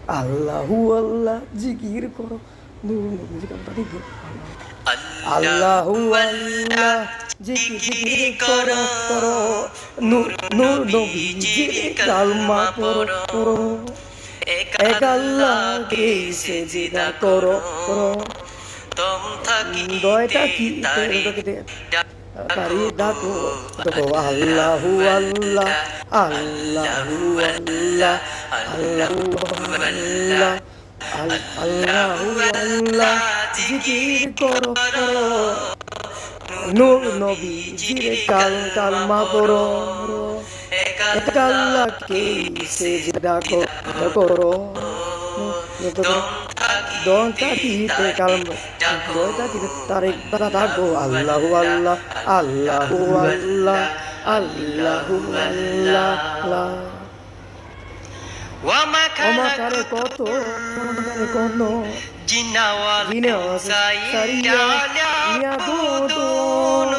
আল্লাহু আল্লাহ জিকির করো, নূর নবীর কালমা দিবে। আল্লাহু আল্লাহ জিকির করো করো, নূর নূর নবীজির কালমা পড়ো পড়ো। এক আল্লাহকে সেজদা করো করো, দয়টা কি তারি ডাকো ডাকো। আল্লাহু আল্লাহ আল্লাহু আল্লাহ আল্লাহু আল্লাহ আল্লাহু আল্লাহ জিকির করো করো, নূর নবীজির কালমা পড়ো। এক আল্লাহকে সেজদা করো, দন থাকিতে কালমা, দন থাকিতে তারিক বাতা থাকো। আল্লাহু আল্লাহ আল্লাহু আল্লাহ আল্লাহু আল্লাহ। ওমাকারে কত কোন জিনে সারিয়া ইয়া দুদুন,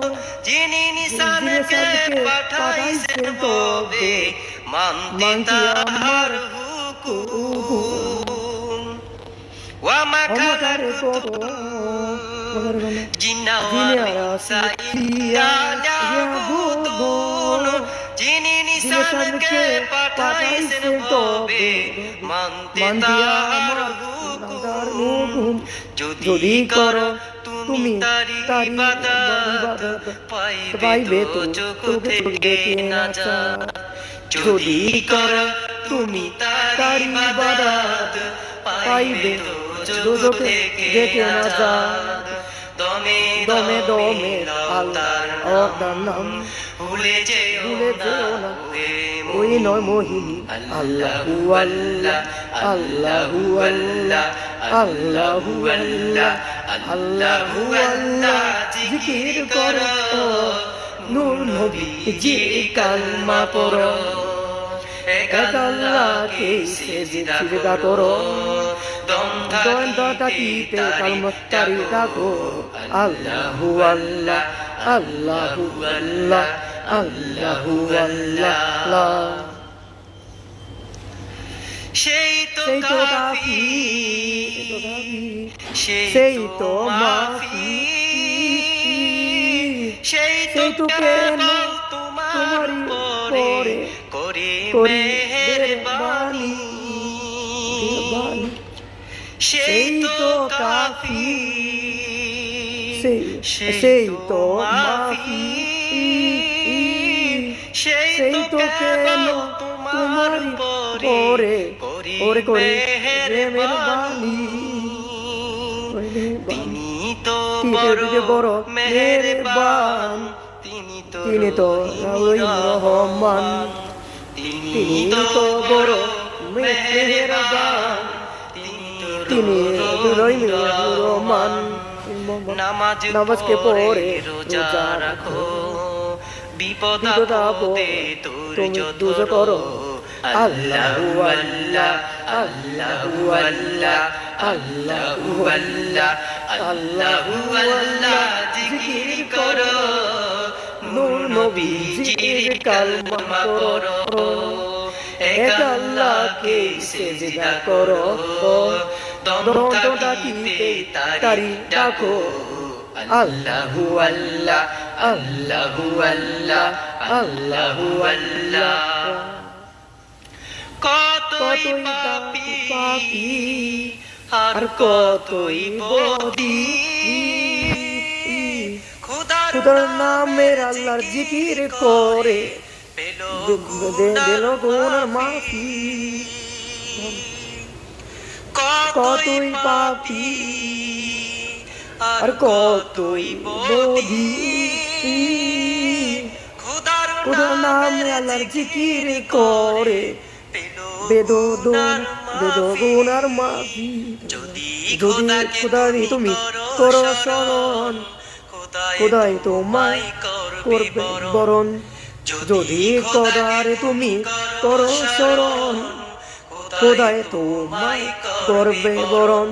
জিনে সাদকে পাঠাইছেন তবে মানতে আমার হুকুম। ওমাকারে কত জিনে সারিয়া ইয়া দুদুন, জিনে সাদকে পাঠাইছেন তবে মানতে আমার হুকুম। যদি করো তুমি তার ইবাদত পাইবে তো চোখে দেখে না চাঁদ। যদি করো তুমি তার ইবাদত পাইবে তো চোখে দেখে না চাঁদ। দমে দমে আল্লাহর নাম ভুলে যেও না, ওই নয় মোহিনী। আল্লাহু আল্লাহ আল্লাহু আল্লাহ আল্লাহু আল্লাহ আল্লাহু আল্লাহ জিকির করো, নূর নবীজির কালমা পড়ো। এক আল্লাহকে সেজদা করো, দন থাকিতে কালমা তারি ডাকো। আল্লাহু আল্লাহ আল্লাহু আল্লাহ আল্লাহু আল্লাহ। সেই তো কাফি সেই তো মাফি, সেই তো কেন তোমারই পরে করি মেহেরবানি। সেই তো কাফি সেই তো মাফি, সেই তো কেন তোমারই পরে করি মেহেরবানি। তিনি তো বড় মেহেরবান, তিনি তো রহমান, তিনি তো বড় মেহেরবান, তিনি রহমান। নামাজকে পড়ে রোজা রাখো, বিপদ আপদে তুমি দুজ করো। আল্লাহু আল্লাহ আল্লাহু আল্লাহ আল্লাহু আল্লাহ আল্লাহু আল্লাহ জিকির করো, নূর নবীজির কালমা পড়ো। এক আল্লাহকে সেজদা করো, দন থাকিতে তারি ডাকো। আল্লাহু আল্লাহ আল্লাহু আল্লাহ আল্লাহু আল্লাহ। কতই পাপী আর কতই বদী, খোদার নামের আল্লাহর জিকির করে দিল গুনার মাফি। কতই পাপী আর কতই বদী, খোদার নামে আল্লাহর জিকির করে বেদগুনার মাফি। যদি খোদাই তুমি করো স্মরণ, খোদাই তোমায় করবে বরণ। যদি খোদারে তুমি করো স্মরণ, খোদাই তোমায় করবে বরণ।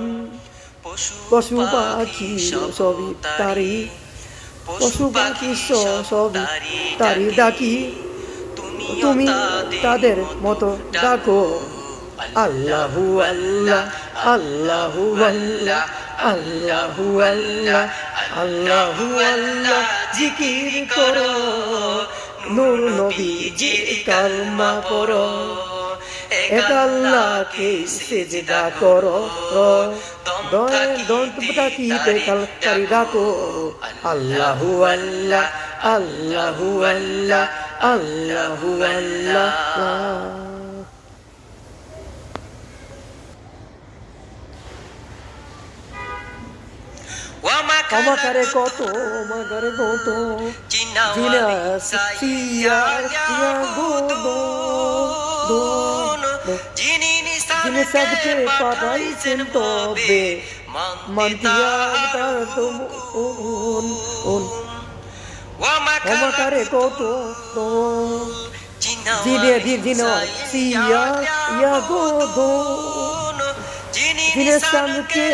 পশু পাখি সবই তারি, পশু পাখি সবই তারি ডাকি, তুমি তাদের মতো ডাকো। আল্লাহু আল্লাহ আল্লাহু আল্লাহ আল্লাহু আল্লাহ আল্লাহু আল্লাহ জিকির করো নূর নবীজির কালমা পড়ো এক আল্লাহকে সিজদা করো দন্ত থাকিতে কালকারি ডাকো আল্লাহু আল্লাহ আল্লাহু আল্লাহ আল্লাহু আল্লাহ আমাকারে কত মাগারে কত জিনা সিয়া ইয়া গো যিনি সাগতে পাঠাইছেন তবে মান্তিয়া তার তুম আমাকারে কত জিনা সিয়া ইয়া গো যিনি সাগতে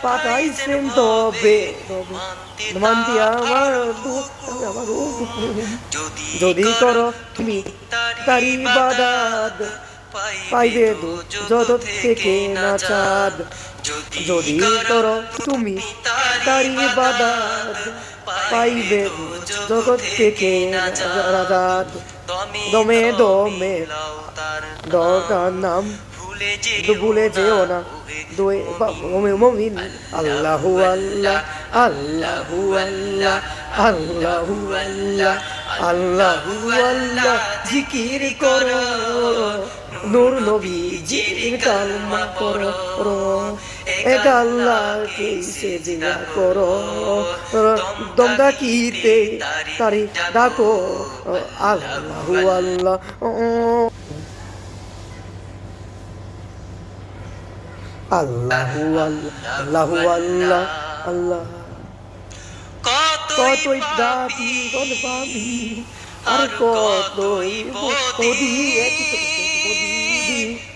পাঠাইছেন তবে মানতি আমার যদি করো তুমি তার ইবাদত পাইবে জগৎ থেকে না চাঁদ যদি করো তুমি তার ইবাদত পাইবে জগৎ থেকে না চাঁদ দমে দমে দরকার নাম ভুলে যেও না দুই মুমিন আল্লাহু আল্লাহ আল্লাহু আল্লাহ আল্লাহু আল্লাহ আল্লাহু আল্লাহ জিকির করো নূর নবীজির কালমা পড়ো এক আল্লাহকে সিজদা করো দম ডাকিতে তারি ডাকো আল্লাহু আল্লাহ আল্লাহু আল্লাহু আল্লাহ আল্লাহ কতই দাবি কত পাবি আর কতই বদি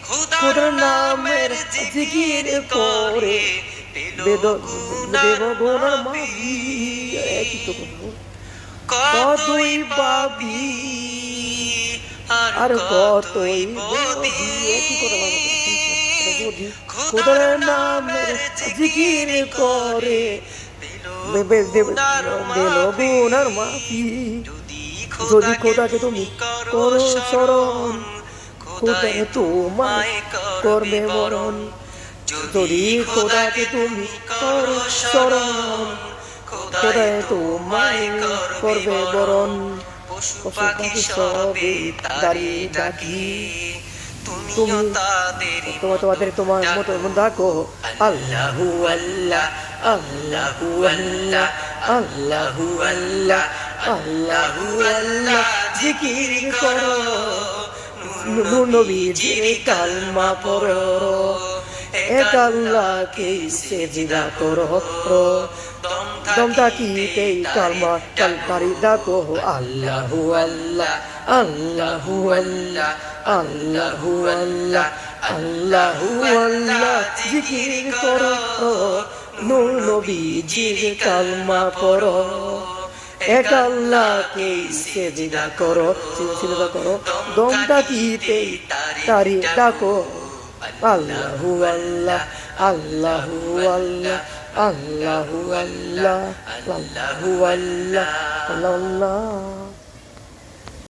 খোদার নামের জিকির করে দেব গোনার মাফি কতই পাবি আর কতই বদি কি করে খোদার নামের জিকির করে দিল গুনার মাফি যদি খোদাকে তুমি করো স্মরণ খোদা তোমায় করবে বরণ যদি খোদাকে তুমি করো স্মরণ খোদা তোমায় করবে বরণ পশু পাখি সবে দাঁড়িয়ে ডাকি তুমি তোমার মতো ডাকো আল্লাহু আল্লাহ আল্লাহু আল্লাহ আল্লাহু আল্লাহ আল্লাহু আল্লাহ জিকির করো নূর নবীজির কালমা পড়ো এক আল্লাহকে সিজদা করো দম থাকিতে কালমা কালকারি ডাকো আল্লাহু আল্লাহ আল্লাহু আল্লাহ আল্লাহু আল্লাহ আল্লাহু আল্লাহ জিকির করো নূর নবীজির কালমা পড়ো এক আল্লাহকে সিজদা করো দম থাকিতে তারি ডাকো আল্লাহু আল্লাহ আল্লাহু আল্লাহ আল্লাহু আল্লাহ আল্লাহু আল্লাহ আল্লাহ